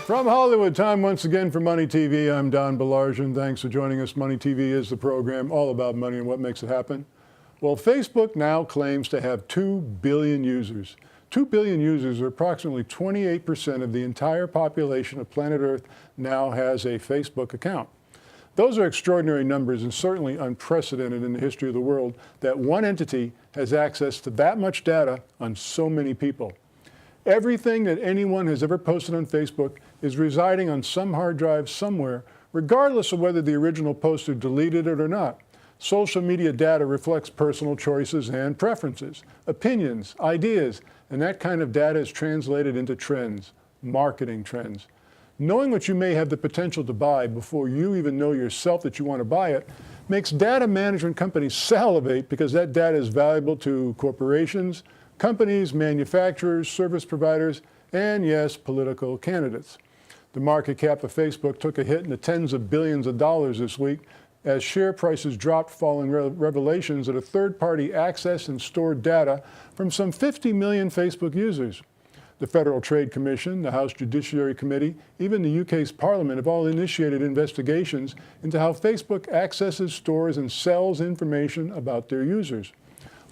From Hollywood, time once again for Money TV. I'm Don Baillargeon. Thanks for joining us. Money TV is the program all about money and what makes it happen. Well, Facebook now claims to have 2 billion users. 2 billion users, or approximately 28% of the entire population of planet Earth, now has a Facebook account. Those are extraordinary numbers and certainly unprecedented in the history of the world that one entity has access to that much data on so many people. Everything that anyone has ever posted on Facebook is residing on some hard drive somewhere, regardless of whether the original poster deleted it or not. Social media data reflects personal choices and preferences, opinions, ideas, and that kind of data is translated into trends, marketing trends. Knowing what you may have the potential to buy before you even know yourself that you want to buy it makes data management companies salivate because that data is valuable to corporations, companies, manufacturers, service providers, and yes, political candidates. The market cap of Facebook took a hit in the tens of billions of dollars this week as share prices dropped following revelations that a third party accessed and stored data from some 50 million Facebook users. The Federal Trade Commission, the House Judiciary Committee, even the UK's Parliament have all initiated investigations into how Facebook accesses, stores, and sells information about their users.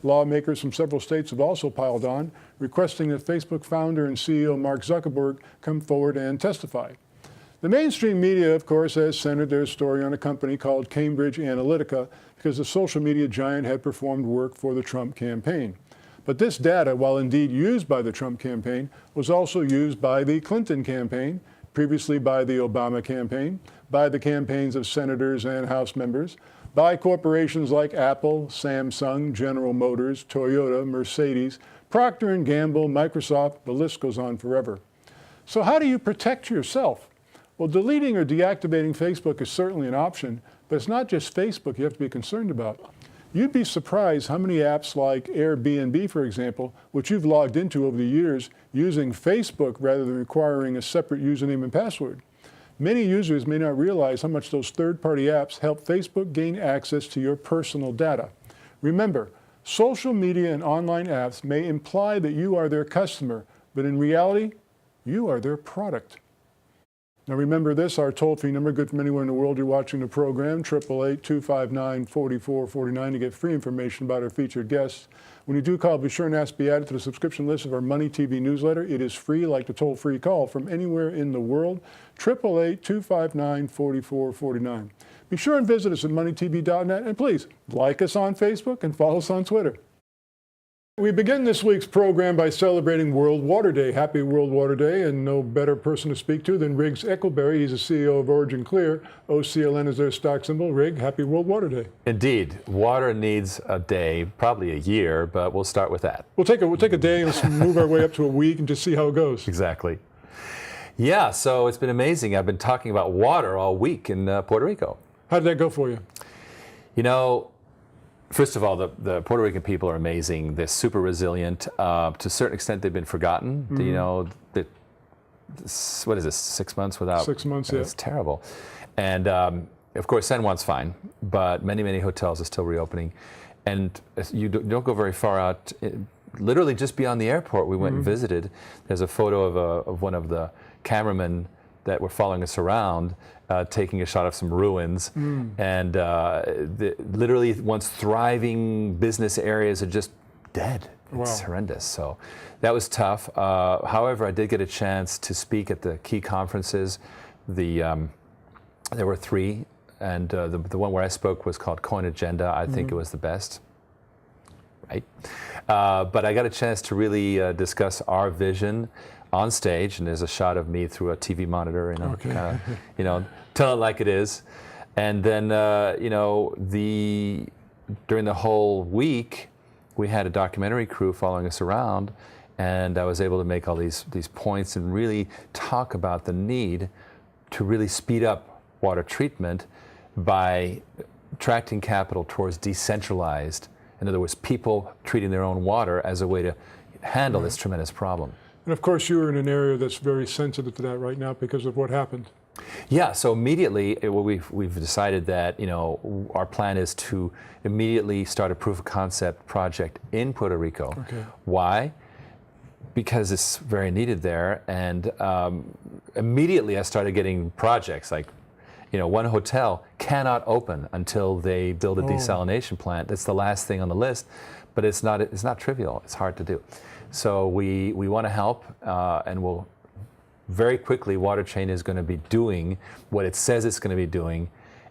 Lawmakers from several states have also piled on, requesting that Facebook founder and CEO Mark Zuckerberg come forward and testify. The mainstream media, of course, has centered their story on a company called Cambridge Analytica because the social media giant had performed work for the Trump campaign. But this data, while indeed used by the Trump campaign, was also used by the Clinton campaign, previously by the Obama campaign, by the campaigns of senators and House members, by corporations like Apple, Samsung, General Motors, Toyota, Mercedes, Procter & Gamble, Microsoft, the list goes on forever. So how do you protect yourself? Well, deleting or deactivating Facebook is certainly an option, but it's not just Facebook you have to be concerned about. You'd be surprised how many apps like Airbnb, for example, which you've logged into over the years using Facebook rather than requiring a separate username and password. Many users may not realize how much those third-party apps help Facebook gain access to your personal data. Remember, social media and online apps may imply that you are their customer, but in reality, you are their product. Now remember this, our toll-free number, good from anywhere in the world you're watching the program, 888-259-4449 to get free information about our featured guests. When you do call, be sure and ask to be added to the subscription list of our Money TV newsletter. It is free, like the toll-free call from anywhere in the world, 888-259-4449. Be sure and visit us at MoneyTV.net, and please like us on Facebook and follow us on Twitter. We begin this week's program by celebrating World Water Day. Happy World Water Day, and no better person to speak to than Riggs Eckelberry. He's the CEO of Origin Clear. OCLN is their stock symbol. Rig, happy World Water Day. Indeed. Water needs a day, probably a year, but we'll start with that. We'll take a day and let's move our way up to a week and just see how it goes. Exactly. Yeah, so it's been amazing. I've been talking about water all week in Puerto Rico. How did that go for you? You know, first of all, the Puerto Rican people are amazing. They're super resilient. To a certain extent, they've been forgotten. Mm-hmm. You know, what is this, 6 months without? 6 months, yeah. It's terrible. And of course, San Juan's fine, but many hotels are still reopening. And you don't go very far out. Literally just beyond the airport, we went and visited. There's a photo of one of the cameramen that were following us around, taking a shot of some ruins. And literally once thriving business areas are just dead. It's horrendous. So that was tough. However, I did get a chance to speak at the key conferences. There were 3, and the one where I spoke was called Coin Agenda. I think it was the best. Right? But I got a chance to really discuss our vision on stage, and there's a shot of me through a TV monitor, tell it like it is. And then, during the whole week, we had a documentary crew following us around, and I was able to make all these points and really talk about the need to really speed up water treatment by attracting capital towards decentralized, in other words, people treating their own water as a way to handle this tremendous problem. And of course, you're in an area that's very sensitive to that right now because of what happened. Yeah, so immediately we've decided that our plan is to immediately start a proof of concept project in Puerto Rico. Okay. Why? Because it's very needed there, and immediately I started getting projects like, one hotel cannot open until they build a desalination plant. That's the last thing on the list, but it's not trivial. It's hard to do. So we want to help, and we'll very quickly, WaterChain is going to be doing what it says it's going to be doing.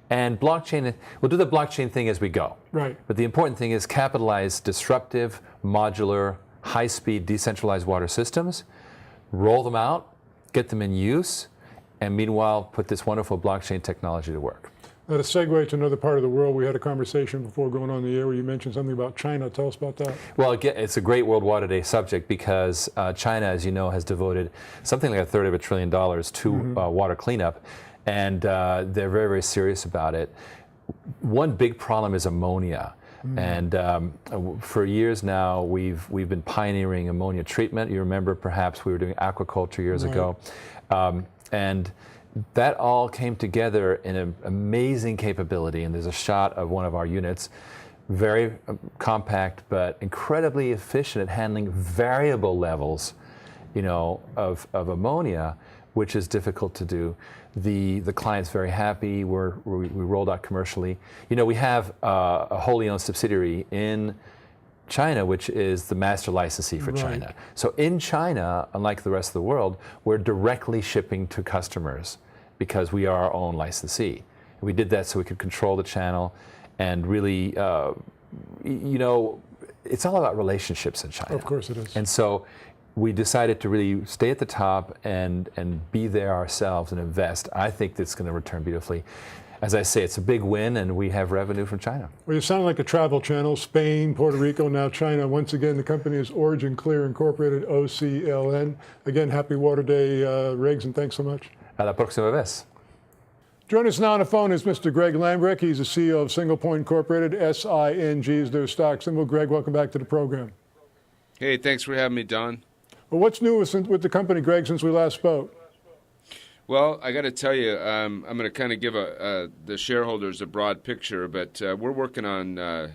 And blockchain, we'll do the blockchain thing as we go. Right. But the important thing is capitalize disruptive, modular, high-speed, decentralized water systems, roll them out, get them in use, and meanwhile, put this wonderful blockchain technology to work. Now, to segue to another part of the world, we had a conversation before going on the air where you mentioned something about China. Tell us about that. Well, again, it's a great World Water Day subject because China, as you know, has devoted something like $1/3 trillion to water cleanup, and they're very, very serious about it. One big problem is ammonia. And for years now, we've been pioneering ammonia treatment. You remember, perhaps, we were doing aquaculture years ago. And that all came together in an amazing capability. And there's a shot of one of our units, very compact, but incredibly efficient at handling variable levels, of ammonia, which is difficult to do. The client's very happy. We rolled out commercially. We have a wholly owned subsidiary in China, which is the master licensee for China. So in China, unlike the rest of the world, we're directly shipping to customers because we are our own licensee. We did that so we could control the channel and really, it's all about relationships in China. Of course it is. And so we decided to really stay at the top and be there ourselves and invest. I think that's going to return beautifully. As I say, it's a big win, and we have revenue from China. Well, you sound like a travel channel. Spain, Puerto Rico, now China. Once again, the company is Origin Clear Incorporated, OCLN. Again, happy Water Day, Riggs, and thanks so much. A la próxima vez. Joining us now on the phone is Mr. Greg Lambrecht. He's the CEO of Single Point Incorporated. SING is their stock symbol. Greg, welcome back to the program. Hey, thanks for having me, Don. Well, what's new with the company, Greg, since we last spoke? Well, I got to tell you, I'm going to kind of give the shareholders a broad picture, but we're working on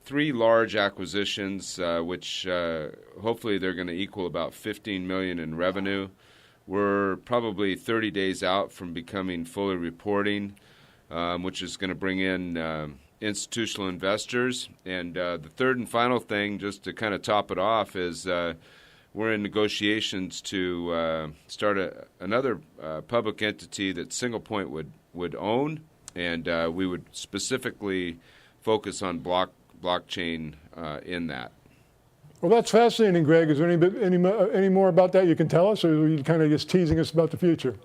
3 large acquisitions, which hopefully they're going to equal about $15 million in revenue. We're probably 30 days out from becoming fully reporting, which is going to bring in institutional investors. And the third and final thing, just to kind of top it off, is we're in negotiations to start another public entity that Single Point would own, and we would specifically focus on blockchain in that. Well, that's fascinating, Greg. Is there any more about that you can tell us, or are you kind of just teasing us about the future?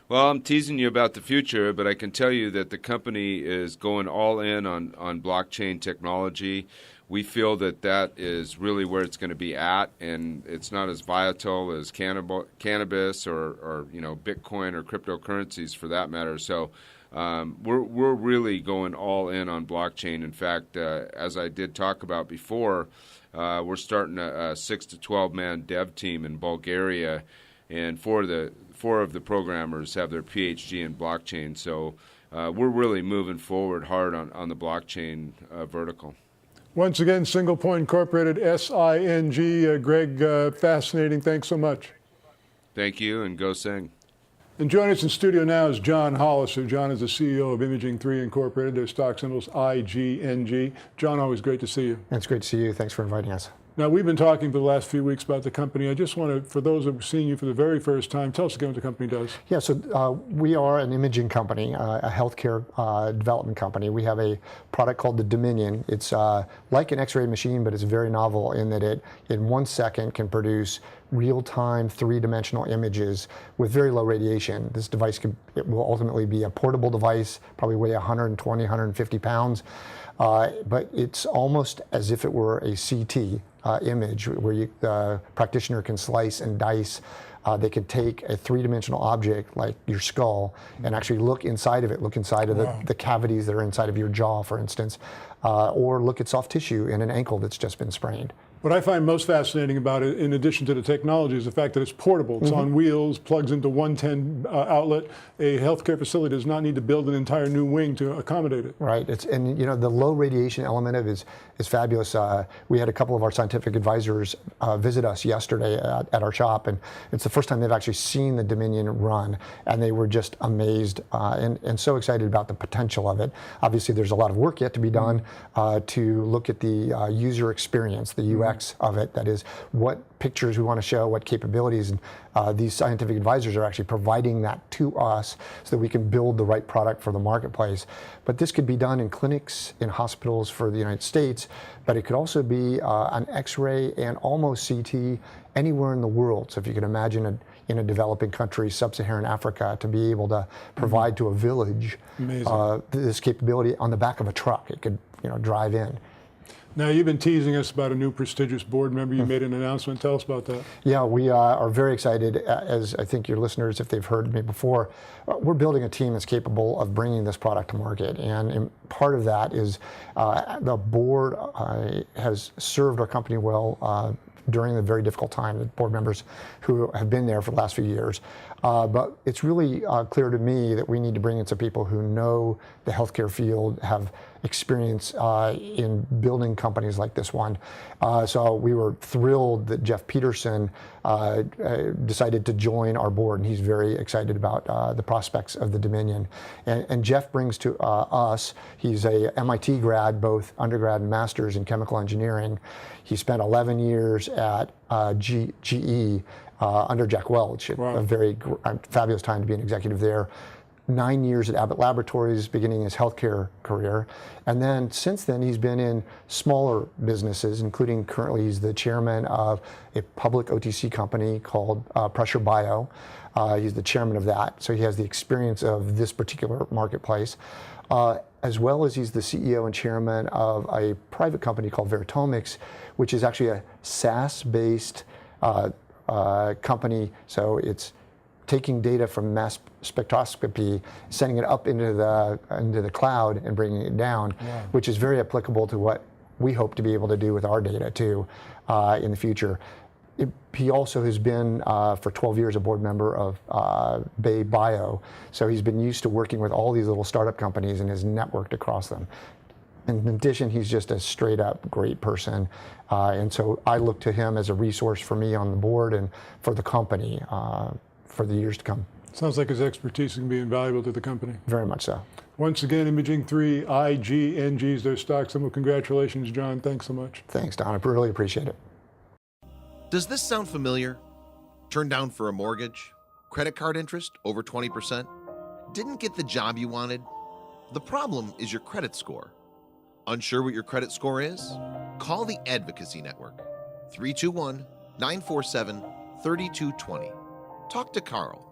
Well, I'm teasing you about the future, but I can tell you that the company is going all in on blockchain technology. We feel that is really where it's going to be at, and it's not as volatile as cannabis or Bitcoin or cryptocurrencies for that matter. So we're really going all in on blockchain. In fact, as I did talk about before, we're starting a 6 to 12 man dev team in Bulgaria, and 4 of the programmers have their PhD in blockchain. So we're really moving forward hard on the blockchain vertical. Once again, Single Point Incorporated, SING. Greg, fascinating. Thanks so much. Thank you, and go sing. And joining us in studio now is John Hollister. John is the CEO of Imaging 3 Incorporated. Their stock symbol's IGNG. John, always great to see you. It's great to see you. Thanks for inviting us. Now, we've been talking for the last few weeks about the company. I just want to, for those that are seeing you for the very first time, tell us again what the company does. Yeah, so we are an imaging company, a healthcare development company. We have a product called the Dominion. It's like an X-ray machine, but it's very novel in that it, in 1 second, can produce real-time 3-dimensional images with very low radiation. This device it will ultimately be a portable device, probably weigh 120, 150 pounds. But it's almost as if it were a CT image where the practitioner can slice and dice. They could take a 3-dimensional object like your skull and actually look inside of it, look inside of the cavities that are inside of your jaw, for instance, or look at soft tissue in an ankle that's just been sprained. What I find most fascinating about it, in addition to the technology, is the fact that it's portable. It's on wheels, plugs into 110 outlet. A healthcare facility does not need to build an entire new wing to accommodate it. Right. And you know, the low radiation element of it is fabulous. We had a couple of our scientific advisors visit us yesterday at our shop, and it's the first time they've actually seen the Dominion run, and they were just amazed and so excited about the potential of it. Obviously, there's a lot of work yet to be done to look at the user experience, the UX of it. That is, what pictures we want to show, what capabilities, and these scientific advisors are actually providing that to us so that we can build the right product for the marketplace. But this could be done in clinics, in hospitals for the United States, but it could also be an X-ray and almost CT anywhere in the world. So if you can imagine in a developing country, sub-Saharan Africa, to be able to provide to a village this capability on the back of a truck. It could, you know, drive in. Now, you've been teasing us about a new prestigious board member. You made an announcement. Tell us about that. Yeah, we are very excited, as I think your listeners, if they've heard me before, we're building a team that's capable of bringing this product to market. And part of that is the board has served our company well during the very difficult time, the board members who have been there for the last few years. But it's really clear to me that we need to bring in some people who know the healthcare field, have experience in building companies like this one. So we were thrilled that Jeff Peterson decided to join our board, and he's very excited about the prospects of the Dominion. And Jeff brings to us, he's a MIT grad, both undergrad and master's in chemical engineering. He spent 11 years at GE under Jack Welch, a very fabulous time to be an executive there. 9 years at Abbott Laboratories, beginning his healthcare career. And then since then, he's been in smaller businesses, including currently he's the chairman of a public OTC company called Pressure Bio. He's the chairman of that, so he has the experience of this particular marketplace. As well as he's the CEO and chairman of a private company called Veritomics, which is actually a SaaS-based company. So it's taking data from mass spectroscopy, sending it up into the cloud and bringing it down, which is very applicable to what we hope to be able to do with our data too in the future. He also has been for 12 years a board member of Bay Bio, so he's been used to working with all these little startup companies and has networked across them. In addition, he's just a straight up great person, and so I look to him as a resource for me on the board and for the company for the years to come. Sounds like his expertise can be invaluable to the company. Very much so. Once again, Imaging 3, IGNG is their stock symbol. Congratulations, John. Thanks so much. Thanks, Don. I really appreciate it. Does this sound familiar? Turned down for a mortgage? Credit card interest over 20%? Didn't get the job you wanted? The problem is your credit score. Unsure what your credit score is? Call the Advocacy Network, 321-947-3220. Talk to Carl.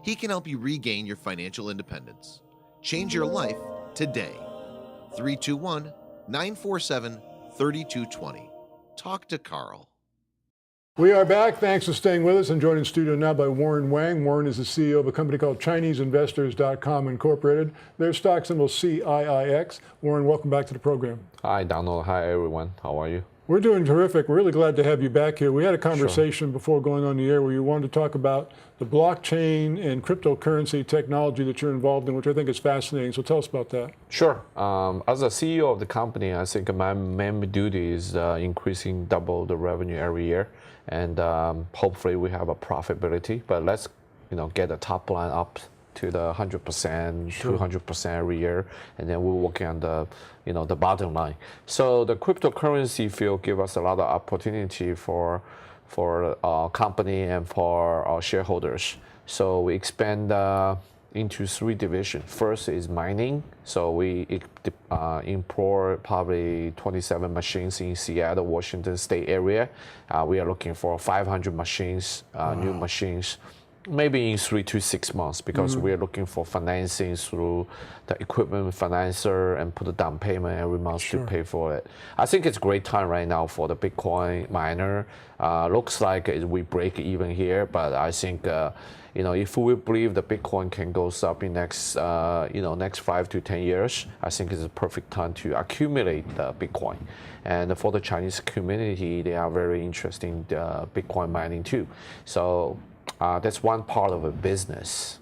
He can help you regain your financial independence. Change your life today. 321-947-3220. Talk to Carl. We are back. Thanks for staying with us. I'm joined in studio now by Warren Wang. Warren is the CEO of a company called ChineseInvestors.com Incorporated. Their stock symbol CIIX. Warren, welcome back to the program. Hi, Donald. Hi, everyone. How are you? We're doing terrific. We're really glad to have you back here. We had a conversation before going on the air where you wanted to talk about the blockchain and cryptocurrency technology that you're involved in, which I think is fascinating. So tell us about that. Sure. As a CEO of the company, I think my main duty is increasing double the revenue every year, and hopefully we have a profitability. But let's, get the top line up to the 100%, 200% every year, and then we're working on the, the bottom line. So the cryptocurrency field gives us a lot of opportunity for our company and for our shareholders. So we expand into 3 divisions. First is mining. So we import probably 27 machines in Seattle, Washington State area. We are looking for 500 machines, new machines. Maybe in 3 to 6 months, because we're looking for financing through the equipment financer and put a down payment every month to pay for it. I think it's a great time right now for the Bitcoin miner. Looks like we break even here, but I think if we believe the Bitcoin can go up in next 5 to 10 years, I think it's a perfect time to accumulate the Bitcoin. And for the Chinese community, they are very interested in Bitcoin mining too. So that's one part of a business.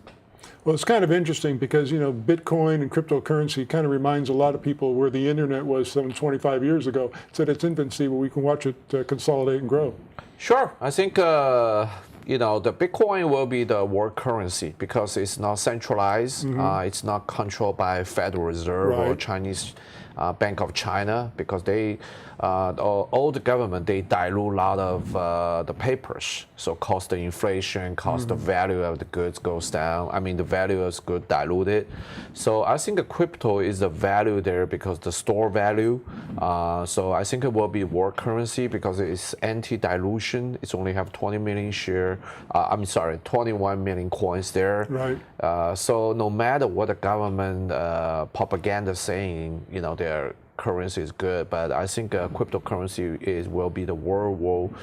Well, it's kind of interesting because, Bitcoin and cryptocurrency kind of reminds a lot of people where the internet was some 25 years ago. It's at its infancy, but we can watch it consolidate and grow. Sure. I think, the Bitcoin will be the world currency because it's not centralized. It's not controlled by Federal Reserve or Chinese Bank of China, because they, all the government, they dilute a lot of the papers. So cost of inflation, cost of value of the goods goes down. I mean, the value of goods diluted. So I think the crypto is the value there because the store value. So I think it will be world currency because it's anti-dilution. It's only have 20 million share. 21 million coins there. Right. So no matter what the government propaganda saying, their currency is good, but I think cryptocurrency will be the world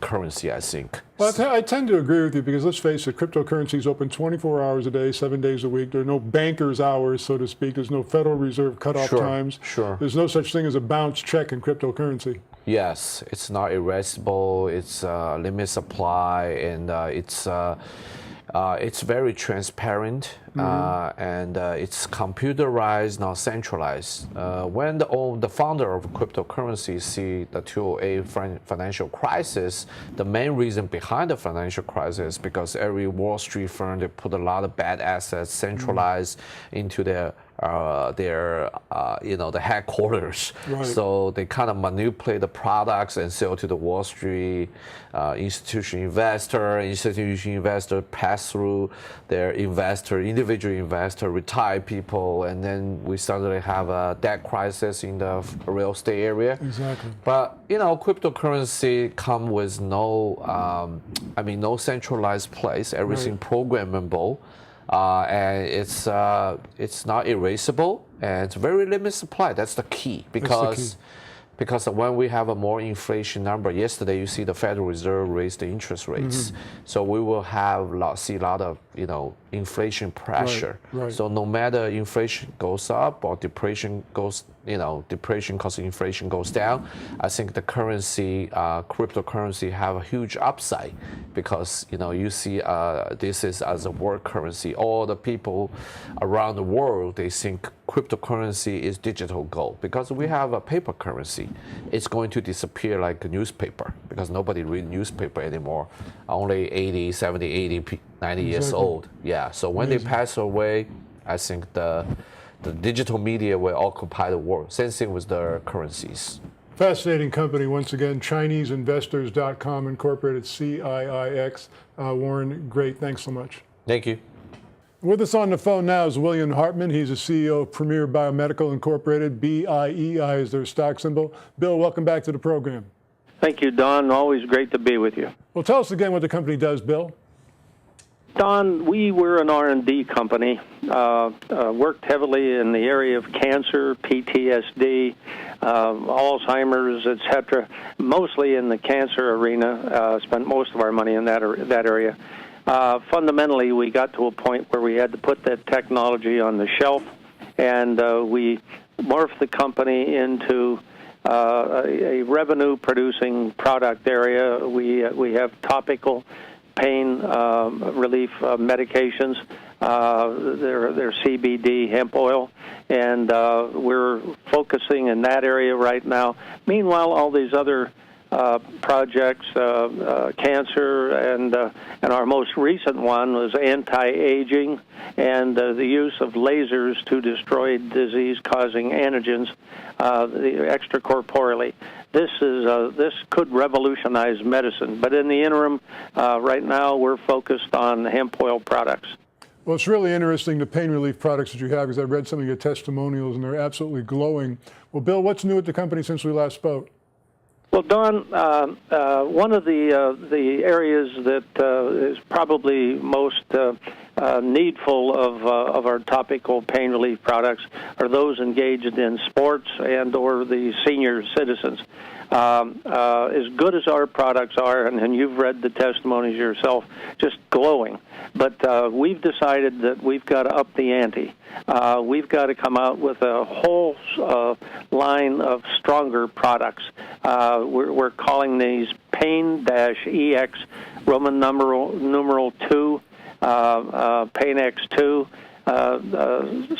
currency, I think. Well, I tend to agree with you because let's face it, cryptocurrency is open 24 hours a day, 7 days a week. There are no bankers' hours, so to speak. There's no Federal Reserve cutoff times. Sure. There's no such thing as a bounce check in cryptocurrency. Yes, it's not erasable. It's limit supply, and it's very transparent, and it's computerized, not centralized. When the founder of cryptocurrency see the 2008 financial crisis, the main reason behind the financial crisis is because every Wall Street firm, they put a lot of bad assets centralized into the headquarters. Right. So they kind of manipulate the products and sell to the Wall Street institutional investor pass through their individual investor, retired people, and then we suddenly have a debt crisis in the real estate area. Exactly. But cryptocurrency come with no centralized place. Everything programmable. And it's not erasable, and it's very limited supply. That's the key, because when we have a more inflation number, yesterday you see the Federal Reserve raise the interest rates, so we will see a lot of inflation pressure. Right. So no matter inflation goes up or depression goes, depression cause inflation goes down, I think the currency, cryptocurrency have a huge upside because, you see this is as a world currency. All the people around the world, they think cryptocurrency is digital gold because we have a paper currency. It's going to disappear like a newspaper because nobody reads newspaper anymore. Only 80, 70, 80, 90 years old. Yeah, so when they pass away, I think the digital media will occupy the world. Same thing with the currencies. Fascinating company, once again, ChineseInvestors.com, incorporated, CIIX. Warren, great. Thanks so much. Thank you. With us on the phone now is William Hartman. He's the CEO of Premier Biomedical Incorporated. BIEI is their stock symbol. Bill, welcome back to the program. Thank you, Don. Always great to be with you. Well, tell us again what the company does, Bill. Don, we were an R&D company, worked heavily in the area of cancer, PTSD, Alzheimer's, etc., mostly in the cancer arena, spent most of our money in that area. Fundamentally, we got to a point where we had to put that technology on the shelf, and we morphed the company into a revenue-producing product area. We have topical pain relief medications. They're CBD hemp oil, and we're focusing in that area right now. Meanwhile, all these other projects, cancer, and our most recent one was anti-aging and the use of lasers to destroy disease-causing antigens extracorporeally. This could revolutionize medicine, but in the interim, right now we're focused on hemp oil products. Well, it's really interesting, the pain relief products that you have, because I read some of your testimonials and they're absolutely glowing. Well, Bill, what's new at the company since we last spoke? Well, Don, one of the areas that is probably most needful of our topical pain relief products are those engaged in sports and or the senior citizens. As good as our products are, and you've read the testimonies yourself, just glowing. But we've decided that we've got to up the ante. We've got to come out with a whole line of stronger products. We're calling these Pain-EX, Roman numeral 2, Pain X2,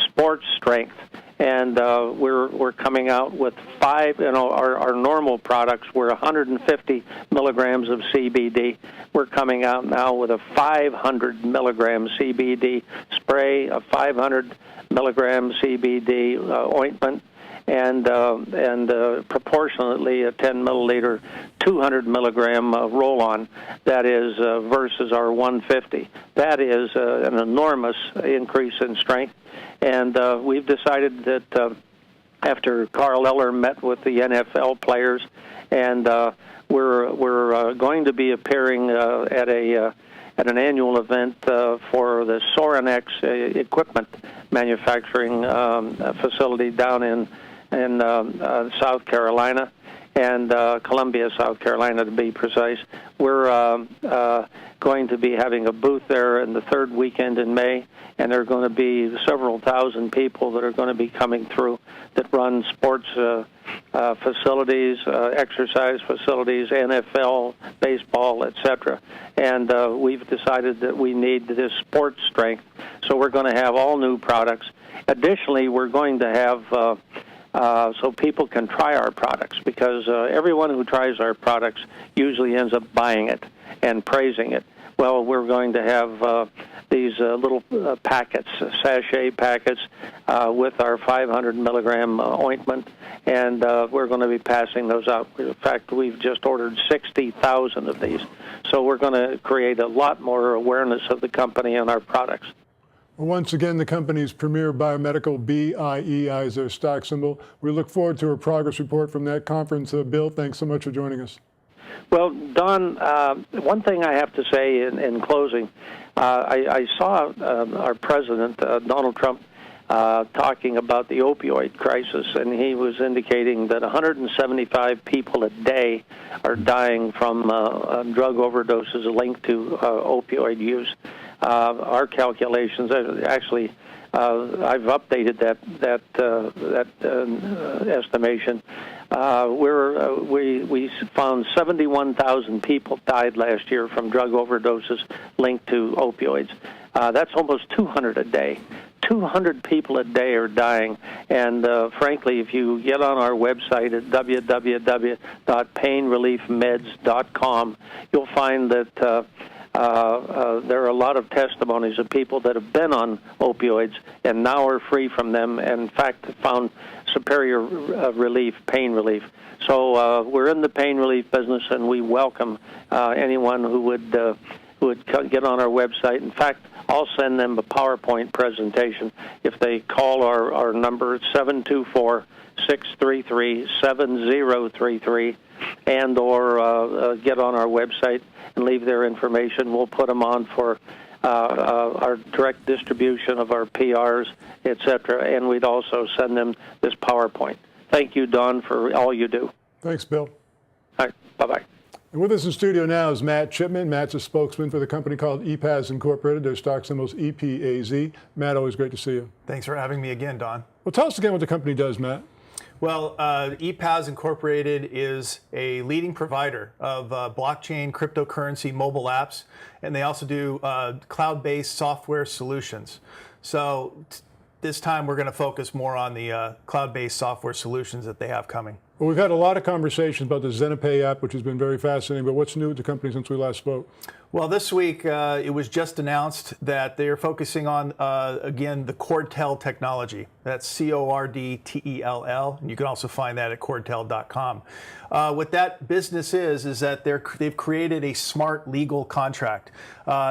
sports strength. And we're coming out with 5. Our normal products were 150 milligrams of CBD. We're coming out now with a 500 milligram CBD spray, a 500 milligram CBD ointment, and proportionately a 10 milliliter 200 milligram roll-on. That is versus our 150. That is an enormous increase in strength. And we've decided that after Carl Eller met with the NFL players, and we're going to be appearing at an annual event for the Sorinex equipment manufacturing facility down in South Carolina, and Columbia, South Carolina, to be precise. We're going to be having a booth there in the third weekend in May, and there are going to be several thousand people that are going to be coming through that run sports facilities, exercise facilities, NFL, baseball, etc. And we've decided that we need this sports strength, so we're going to have all new products. Additionally, we're going to have so people can try our products, because everyone who tries our products usually ends up buying it and praising it. Well, we're going to have these little packets, sachet packets, with our 500 milligram ointment, and we're going to be passing those out. In fact, we've just ordered 60,000 of these. So we're going to create a lot more awareness of the company and our products. Well, once again, the company's Premier Biomedical, BIEI, is their stock symbol. We look forward to a progress report from that conference. Bill, thanks so much for joining us. Well, Don, one thing I have to say in closing, I saw our president, Donald Trump, talking about the opioid crisis, and he was indicating that 175 people a day are dying from drug overdoses linked to opioid use. Our calculations, actually, I've updated that estimation. We found 71,000 people died last year from drug overdoses linked to opioids. That's almost 200 a day. 200 people a day are dying, and frankly, if you get on our website at www.painreliefmeds.com, you'll find that there are a lot of testimonies of people that have been on opioids and now are free from them, and in fact found superior relief, pain relief. So we're in the pain relief business, and we welcome anyone who would get on our website. In fact, I'll send them a PowerPoint presentation if they call our number, 724-633-7033, and or get on our website and leave their information. We'll put them on for our direct distribution of our PRs, etc., and we'd also send them this PowerPoint. Thank you, Don, for all you do. Thanks, Bill. All right, bye-bye. And with us in studio now is Matt Chipman. Matt's a spokesman for the company called EPAZ Incorporated. Their stock symbol's EPAZ. Matt, always great to see you. Thanks for having me again, Don. Well, tell us again what the company does, Matt. Well, EPAZ Incorporated is a leading provider of blockchain cryptocurrency mobile apps, and they also do cloud-based software solutions. So this time we're going to focus more on the cloud-based software solutions that they have coming. Well, we've had a lot of conversations about the ZenaPay app, which has been very fascinating, but what's new with the company since we last spoke? Well, this week it was just announced that they're focusing on, again, the Cordtell technology. That's Cordtell, and you can also find that at cordtell.com. What that business is that they've created a smart legal contract.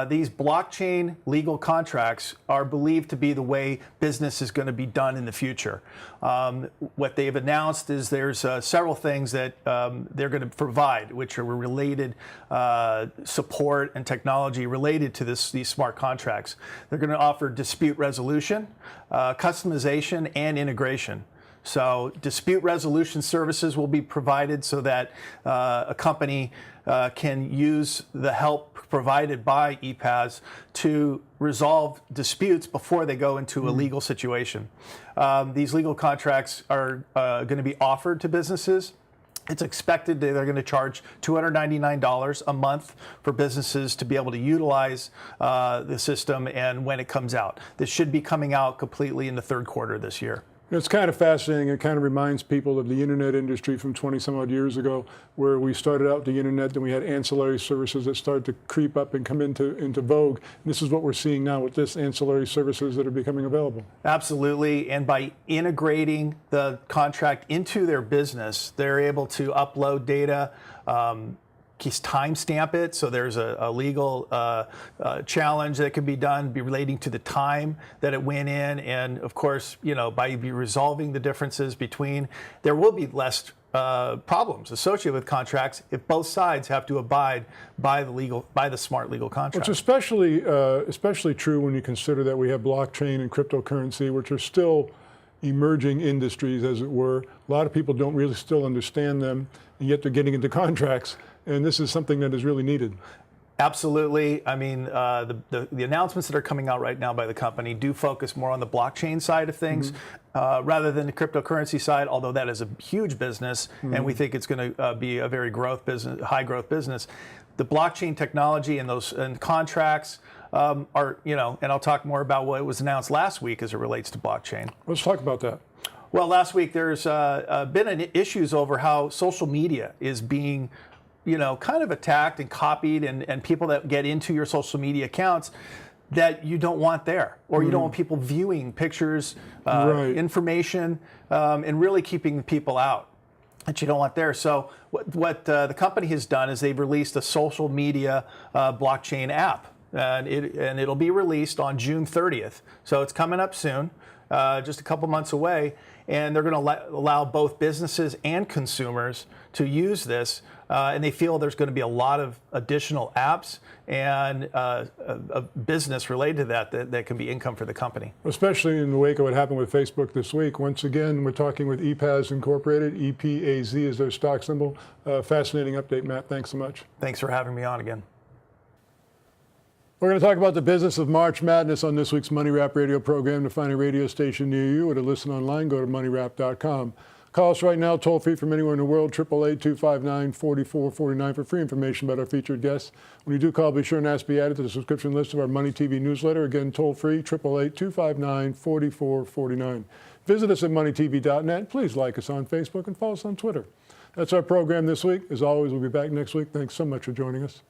These blockchain legal contracts are believed to be the way business is going to be done in the future. What they've announced is there's several things that they're going to provide, which are related support and technology related to these smart contracts. They're going to offer dispute resolution, customization, and integration. So dispute resolution services will be provided so that a company can use the help provided by EPAS to resolve disputes before they go into a legal situation. These legal contracts are going to be offered to businesses. It's expected that they're going to charge $299 a month for businesses to be able to utilize the system and when it comes out. This should be coming out completely in the third quarter this year. It's kind of fascinating. It kind of reminds people of the internet industry from 20 some odd years ago, where we started out the internet, then we had ancillary services that started to creep up and come into vogue. And this is what we're seeing now with this ancillary services that are becoming available. Absolutely. And by integrating the contract into their business, they're able to upload data, timestamp it, so there's a legal challenge that can be done relating to the time that it went in, and of course, by resolving the differences between, there will be less problems associated with contracts if both sides have to abide by the smart legal contract. Which especially true when you consider that we have blockchain and cryptocurrency, which are still emerging industries, as it were. A lot of people don't really still understand them, and yet they're getting into contracts. And this is something that is really needed. Absolutely. I mean, the announcements that are coming out right now by the company do focus more on the blockchain side of things rather than the cryptocurrency side, although that is a huge business, and we think it's going to be a very high growth business. The blockchain technology and those contracts are, and I'll talk more about what was announced last week as it relates to blockchain. Let's talk about that. Well, last week there's been issues over how social media is being kind of attacked and copied, and people that get into your social media accounts that you don't want there, or you don't want people viewing pictures, information, and really keeping people out that you don't want there. So what the company has done is they've released a social media blockchain app, and it'll be released on June 30th. So it's coming up soon, just a couple months away, and they're going to allow both businesses and consumers to use this. And they feel there's going to be a lot of additional apps and a business related to that can be income for the company. Especially in the wake of what happened with Facebook this week. Once again, we're talking with EPAS Incorporated. EPAZ is their stock symbol. Fascinating update, Matt. Thanks so much. Thanks for having me on again. We're going to talk about the business of March Madness on this week's Money Wrap radio program. To find a radio station near you or to listen online, go to moneywrap.com. Call us right now, toll free from anywhere in the world, 888-259-4449 for free information about our featured guests. When you do call, be sure and ask to be added to the subscription list of our Money TV newsletter. Again, toll free, 888-259-4449. Visit us at moneytv.net. Please like us on Facebook and follow us on Twitter. That's our program this week. As always, we'll be back next week. Thanks so much for joining us.